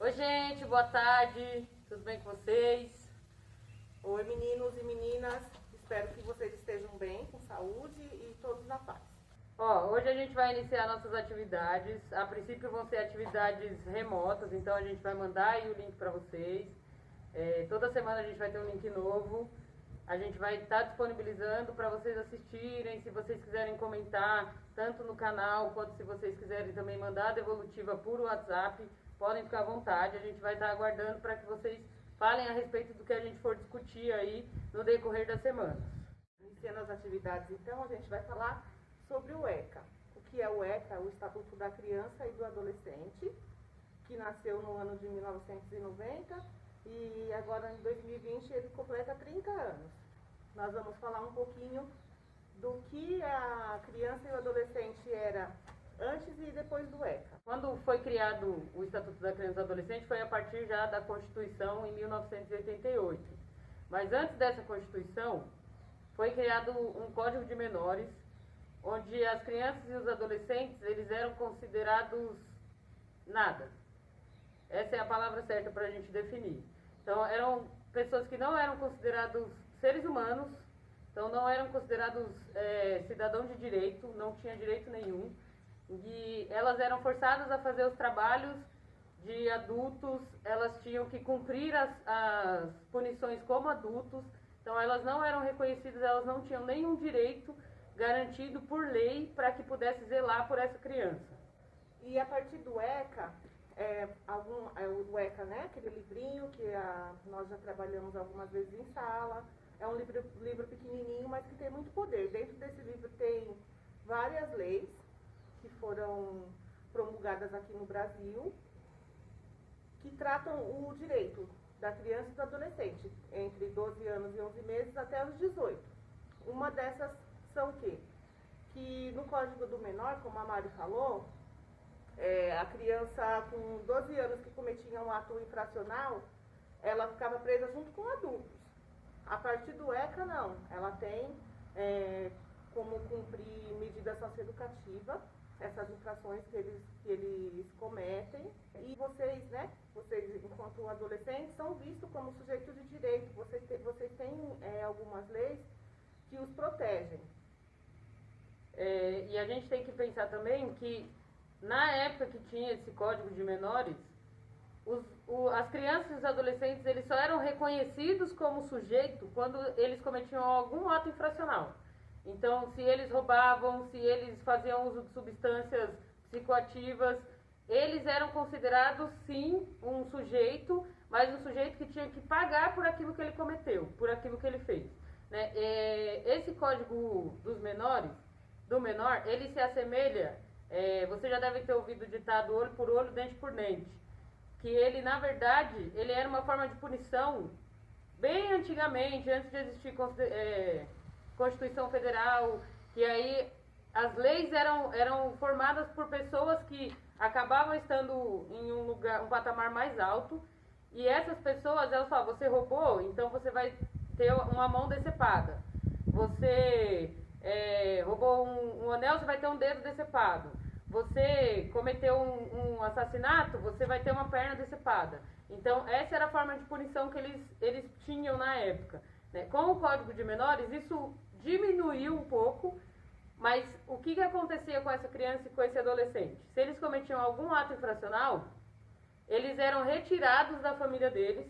Oi, gente, boa tarde, tudo bem com vocês? Oi, meninos e meninas, espero que vocês estejam bem, com saúde e todos na paz. Hoje a gente vai iniciar nossas atividades. A princípio vão ser atividades remotas, então a gente vai mandar aí o link para vocês. Toda semana a gente vai ter um link novo. A gente vai estar disponibilizando para vocês assistirem, se vocês quiserem comentar, tanto no canal, quanto se vocês quiserem também mandar a devolutiva por WhatsApp, podem ficar à vontade. A gente vai estar aguardando para que vocês falem a respeito do que a gente for discutir aí no decorrer das semanas. Iniciando as atividades, então, a gente vai falar sobre o ECA. O que é o ECA? O Estatuto da Criança e do Adolescente, que nasceu no ano de 1990 e agora em 2020 ele completa 30 anos. Nós vamos falar um pouquinho do que a criança e o adolescente era antes e depois do ECA. Quando foi criado o Estatuto da Criança e do Adolescente foi a partir já da Constituição em 1988. Mas antes dessa Constituição foi criado um Código de Menores, onde as crianças e os adolescentes eles eram considerados nada. Essa é a palavra certa para a gente definir. Então eram pessoas que não eram considerados seres humanos, então não eram considerados cidadãos de direito, não tinham direito nenhum. E elas eram forçadas a fazer os trabalhos de adultos, elas tinham que cumprir as punições como adultos, então elas não eram reconhecidas, elas não tinham nenhum direito garantido por lei para que pudesse zelar por essa criança. E a partir do ECA, o ECA, né, aquele livrinho que nós já trabalhamos algumas vezes em sala, é um livro pequenininho, mas que tem muito poder. Dentro desse livro tem várias leis que foram promulgadas aqui no Brasil, que tratam o direito da criança e do adolescente, entre 12 anos e 11 meses até os 18. Uma dessas são o quê? Que no Código do Menor, como a Mari falou, a criança com 12 anos que cometia um ato infracional, ela ficava presa junto com adultos. A partir do ECA, não. Ela tem como cumprir medida socioeducativa, essas infrações que eles cometem. E vocês, né, enquanto adolescentes, são vistos como sujeitos de direito. Vocês têm algumas leis que os protegem. E a gente tem que pensar também que na época que tinha esse Código de Menores, as crianças e os adolescentes eles só eram reconhecidos como sujeito quando eles cometiam algum ato infracional. Então, se eles roubavam, se eles faziam uso de substâncias psicoativas, eles eram considerados, sim, um sujeito, mas um sujeito que tinha que pagar por aquilo que ele cometeu, por aquilo que ele fez. Né? Esse Código do menor, ele se assemelha, você já deve ter ouvido o ditado olho por olho, dente por dente, que ele, na verdade, ele era uma forma de punição bem antigamente, antes de existir Constituição Federal, que aí as leis eram formadas por pessoas que acabavam estando em um patamar mais alto, e essas pessoas, elas falam, você roubou, então você vai ter uma mão decepada. Você roubou um anel, você vai ter um dedo decepado. Você cometeu um assassinato, você vai ter uma perna decepada. Então, essa era a forma de punição que eles tinham na época. Né? Com o Código de Menores, isso diminuiu um pouco, mas o que acontecia com essa criança e com esse adolescente? Se eles cometiam algum ato infracional, eles eram retirados da família deles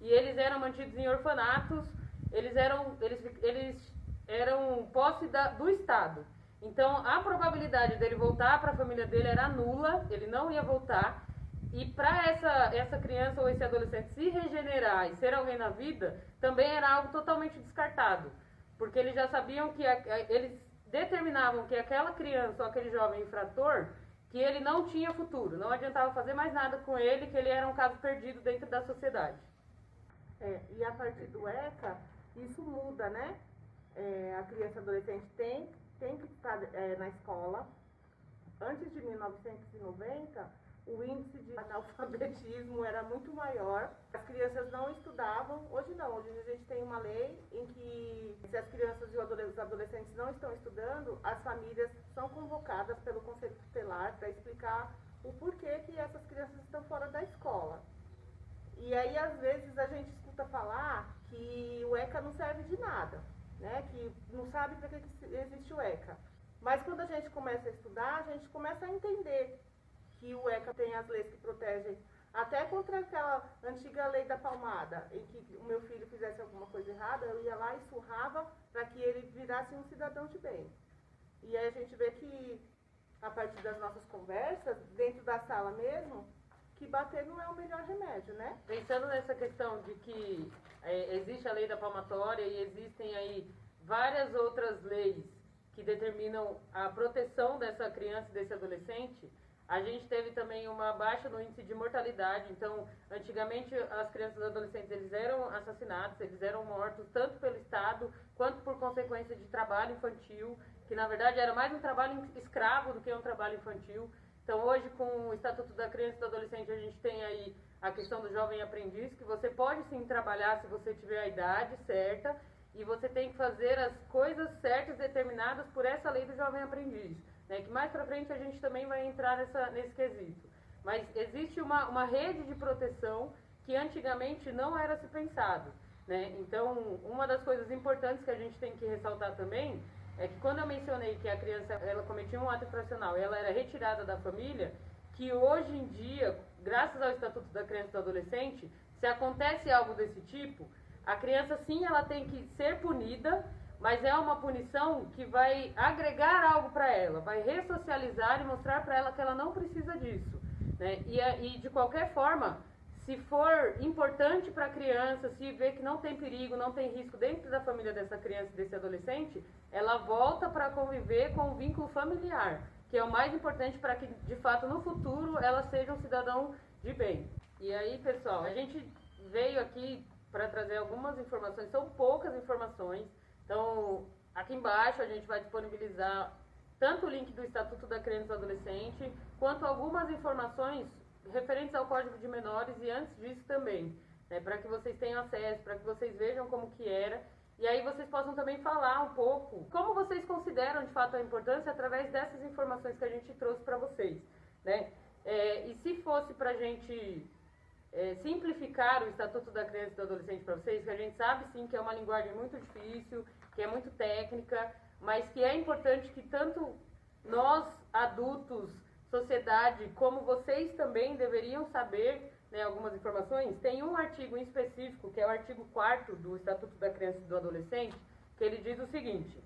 e eles eram mantidos em orfanatos, eles eram posse do Estado. Então, a probabilidade dele voltar para a família dele era nula, ele não ia voltar. E para essa criança ou esse adolescente se regenerar e ser alguém na vida, também era algo totalmente descartado. Porque eles já sabiam que eles determinavam que aquela criança ou aquele jovem infrator, que ele não tinha futuro, não adiantava fazer mais nada com ele, que ele era um caso perdido dentro da sociedade. E a partir do ECA, isso muda, né? A criança e adolescente tem que estar na escola. Antes de 1990, o índice de analfabetismo era muito maior. As crianças não estudavam. Hoje não, hoje a gente tem uma lei em que se as crianças e os adolescentes não estão estudando, as famílias são convocadas pelo Conselho Tutelar para explicar o porquê que essas crianças estão fora da escola. E aí, às vezes, a gente escuta falar que o ECA não serve de nada, né? Que não sabe para que existe o ECA. Mas quando a gente começa a estudar, a gente começa a entender que o ECA tem as leis que protegem até contra aquela antiga lei da palmada, em que o meu filho fizesse alguma coisa errada, eu ia lá e surrava para que ele virasse um cidadão de bem. E aí a gente vê que, a partir das nossas conversas, dentro da sala mesmo, que bater não é o melhor remédio, né? Pensando nessa questão de que existe a lei da palmatória e existem aí várias outras leis que determinam a proteção dessa criança e desse adolescente, a gente teve também uma baixa no índice de mortalidade. Então, antigamente, as crianças e adolescentes, eles eram assassinados, eles eram mortos, tanto pelo Estado, quanto por consequência de trabalho infantil, que na verdade era mais um trabalho escravo do que um trabalho infantil. Então, hoje, com o Estatuto da Criança e do Adolescente, a gente tem aí a questão do jovem aprendiz, que você pode sim trabalhar se você tiver a idade certa, e você tem que fazer as coisas certas determinadas por essa lei do jovem aprendiz, né? Que mais pra frente a gente também vai entrar nesse quesito. Mas existe uma rede de proteção que antigamente não era se pensado, né? Então, uma das coisas importantes que a gente tem que ressaltar também é que quando eu mencionei que a criança ela cometia um ato infracional e ela era retirada da família, que hoje em dia, graças ao Estatuto da Criança e do Adolescente, se acontece algo desse tipo, a criança sim ela tem que ser punida, mas é uma punição que vai agregar algo para ela, vai ressocializar e mostrar para ela que ela não precisa disso, né? E de qualquer forma, se for importante para a criança, se vê que não tem perigo, não tem risco dentro da família dessa criança e desse adolescente, ela volta para conviver com o vínculo familiar, que é o mais importante para que, de fato, no futuro, ela seja um cidadão de bem. E aí, pessoal, a gente veio aqui para trazer algumas informações, são poucas informações, então, aqui embaixo a gente vai disponibilizar tanto o link do Estatuto da Criança e do Adolescente, quanto algumas informações referentes ao Código de Menores e antes disso também, né, para que vocês tenham acesso, para que vocês vejam como que era, e aí vocês possam também falar um pouco como vocês consideram de fato a importância através dessas informações que a gente trouxe para vocês, né? E se fosse para a gente simplificar o Estatuto da Criança e do Adolescente para vocês, que a gente sabe sim que é uma linguagem muito difícil, que é muito técnica, mas que é importante que tanto nós, adultos, sociedade, como vocês também deveriam saber, né, algumas informações. Tem um artigo em específico, que é o artigo 4º do Estatuto da Criança e do Adolescente, que ele diz o seguinte: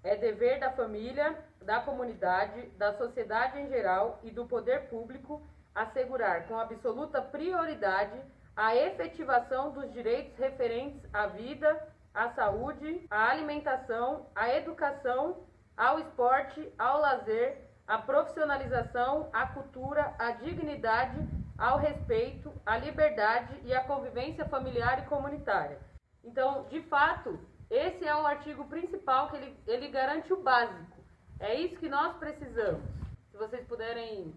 é dever da família, da comunidade, da sociedade em geral e do poder público assegurar com absoluta prioridade a efetivação dos direitos referentes à vida, à saúde, à alimentação, à educação, ao esporte, ao lazer, à profissionalização, à cultura, à dignidade, ao respeito, à liberdade e à convivência familiar e comunitária. Então, de fato, esse é o artigo principal, que ele garante o básico. É isso que nós precisamos. Se vocês puderem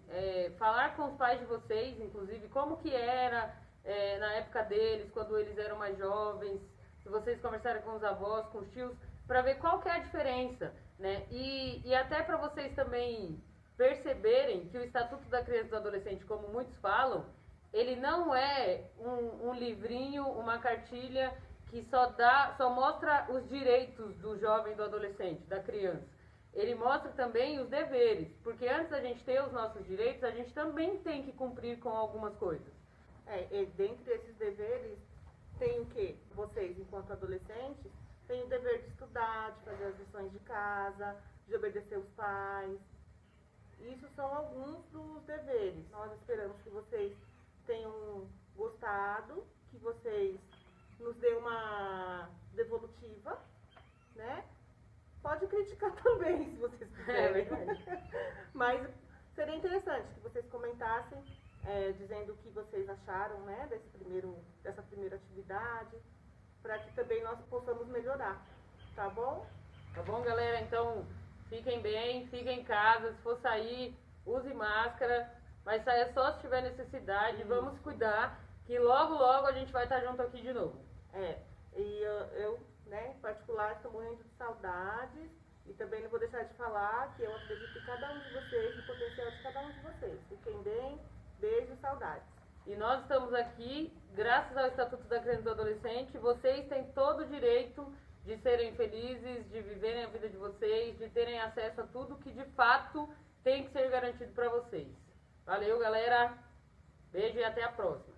falar com os pais de vocês, inclusive, como que era na época deles, quando eles eram mais jovens, se vocês conversarem com os avós, com os tios, para ver qual que é a diferença, né? E até para vocês também perceberem que o Estatuto da Criança e do Adolescente, como muitos falam, ele não é um livrinho, uma cartilha que só mostra os direitos do jovem e do adolescente, da criança. Ele mostra também os deveres, porque antes da gente ter os nossos direitos, a gente também tem que cumprir com algumas coisas. E dentre esses deveres, tem o quê? Vocês, enquanto adolescentes, têm o dever de estudar, de fazer as lições de casa, de obedecer os pais. Isso são alguns dos deveres. Nós esperamos que vocês tenham gostado, que vocês nos dêem uma devolutiva, né? Pode criticar também, se vocês quiserem. Mas seria interessante que vocês comentassem, dizendo o que vocês acharam, né, dessa primeira atividade, para que também nós possamos melhorar. Tá bom? Tá bom, galera? Então, fiquem bem, fiquem em casa. Se for sair, use máscara. Mas saia só se tiver necessidade. Vamos cuidar, que logo, logo a gente vai estar junto aqui de novo. E eu, né, em particular, estou morrendo de saudades. E também não vou deixar de falar que eu acredito que cada um de vocês, o potencial de cada um de vocês. Fiquem bem, beijo, saudades. E nós estamos aqui, graças ao Estatuto da Criança e do Adolescente, vocês têm todo o direito de serem felizes, de viverem a vida de vocês, de terem acesso a tudo que de fato tem que ser garantido para vocês. Valeu, galera. Beijo e até a próxima.